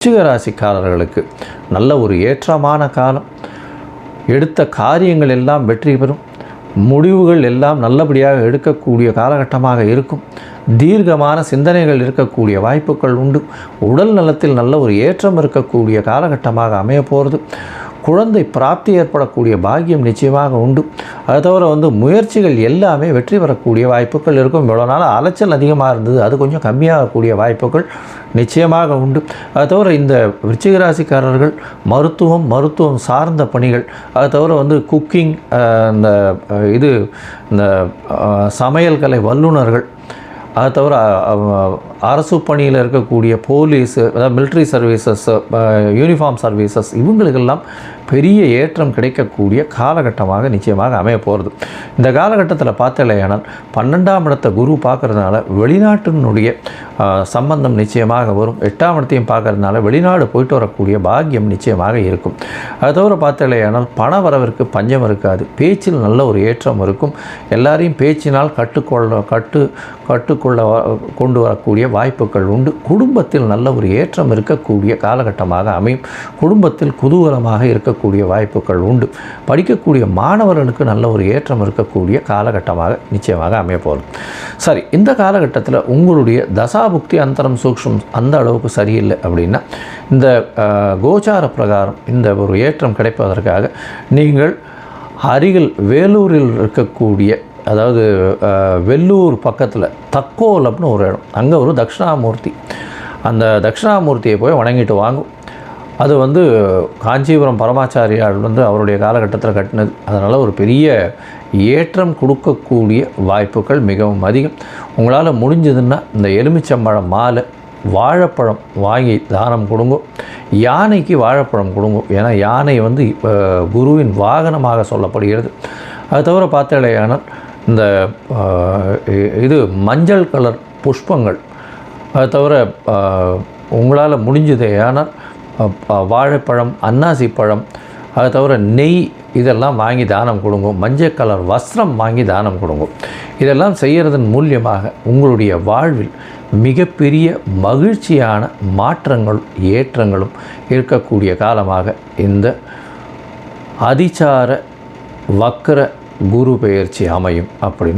விருச்சிக ராசிக்காரர்களுக்கு நல்ல ஒரு ஏற்றமான காலம். எடுத்த காரியங்கள் எல்லாம் வெற்றி பெறும். முடிவுகள் எல்லாம் நல்லபடியாக எடுக்கக்கூடிய காலகட்டமாக இருக்கும். தீர்க்கமான சிந்தனைகள் இருக்கக்கூடிய வாய்ப்புகள் உண்டு. உடல் நலத்தில் நல்ல ஒரு ஏற்றம் இருக்கக்கூடிய காலகட்டமாக அமைய போகிறது. குழந்தை பிராப்தி ஏற்படக்கூடிய பாக்கியம் நிச்சயமாக உண்டு. அது தவிர முயற்சிகள் எல்லாமே வெற்றி பெறக்கூடிய வாய்ப்புகள் இருக்கும். இவ்வளோ நாள் அலைச்சல் அதிகமாக இருந்தது, அது கொஞ்சம் கம்மியாகக்கூடிய வாய்ப்புகள் நிச்சயமாக உண்டு. அது தவிர இந்த விருச்சிக ராசிக்காரர்கள் மருத்துவம் சார்ந்த பணிகள், அது தவிர குக்கிங், இந்த சமையல் கலை வல்லுநர்கள், அது தவிர அரசு பணியில் இருக்கக்கூடிய போலீஸு, அதாவது மிலிட்ரி சர்வீசஸ், யூனிஃபார்ம் சர்வீசஸ், இவங்களுக்கெல்லாம் பெரிய ஏற்றம் கிடைக்கக்கூடிய காலகட்டமாக நிச்சயமாக அமைய போகிறது. இந்த காலகட்டத்தில் பார்த்தலையானால் 12ஆம் இடத்தை குரு பார்க்குறதுனால வெளிநாட்டினுடைய சம்பந்தம் நிச்சயமாக வரும். 8ஆம் இடத்தையும் பார்க்குறதுனால வெளிநாடு போயிட்டு வரக்கூடிய பாக்கியம் நிச்சயமாக இருக்கும். அது தவிர பார்த்தலையானால் பண வரவிற்கு பஞ்சம் இருக்காது. பேச்சில் நல்ல ஒரு ஏற்றம் இருக்கும். எல்லாரையும் பேச்சினால் கட்டுக்கொள்ள கொண்டு வரக்கூடிய வாய்ப்புகள் உண்டு. குடும்பத்தில் நல்ல ஒரு ஏற்றம் இருக்கக்கூடிய காலகட்டமாக அமையும். குடும்பத்தில் குதூகலமாக இருக்கக்கூடிய வாய்ப்புகள் உண்டு. படிக்கக்கூடிய மாணவர்களுக்கு நல்ல ஒரு ஏற்றம் இருக்கக்கூடிய காலகட்டமாக நிச்சயமாக அமைய போகிறது. சரி, இந்த காலகட்டத்தில் உங்களுடைய தசாபுக்தி அந்தரம் சூக்ஷ்மம் அந்த அளவுக்கு சரியில்லை அப்படின்னா இந்த கோச்சார பிரகாரம் இந்த ஒரு ஏற்றம் கிடைப்பதற்காக நீங்கள் அருகில் வேலூரில் இருக்கக்கூடிய, அதாவது வெள்ளூர் பக்கத்தில் தக்கோலம்னு ஒரு இடம், அங்கே ஒரு தட்சிணாமூர்த்தி, அந்த தட்சிணாமூர்த்தியை போய் வணங்கிட்டு வாங்கும். அது காஞ்சிபுரம் பரமாச்சாரியார் அவருடைய காலகட்டத்தில் கட்டினது. அதனால் ஒரு பெரிய ஏற்றம் கொடுக்கக்கூடிய வாய்ப்புகள் மிகவும் அதிகம். உங்களால் முடிஞ்சதுன்னா இந்த எலுமிச்சம்பழம் மாலை, வாழைப்பழம் வாங்கி தானம் கொடுங்க. யானைக்கு வாழைப்பழம் கொடுங்க. ஏன்னா யானை குருவின் வாகனமாக சொல்லப்படுகிறது. அது தவிர பார்த்தலையானால் இந்த மஞ்சள் கலர் புஷ்பங்கள், அது தவிர உங்களால் முடிஞ்சதேயானால் வாழைப்பழம், அன்னாசி பழம், அது தவிர நெய், இதெல்லாம் வாங்கி தானம் கொடுங்க. மஞ்சள் கலர் வஸ்திரம் வாங்கி தானம் கொடுங்க. இதெல்லாம் செய்கிறதன் மூலியமாக உங்களுடைய வாழ்வில் மிகப்பெரிய மகிழ்ச்சியான மாற்றங்களும் ஏற்றங்களும் இருக்கக்கூடிய காலமாக இந்த அதிசார வக்ர குரு பெயர்ச்சி அமையும் அப்படின்னு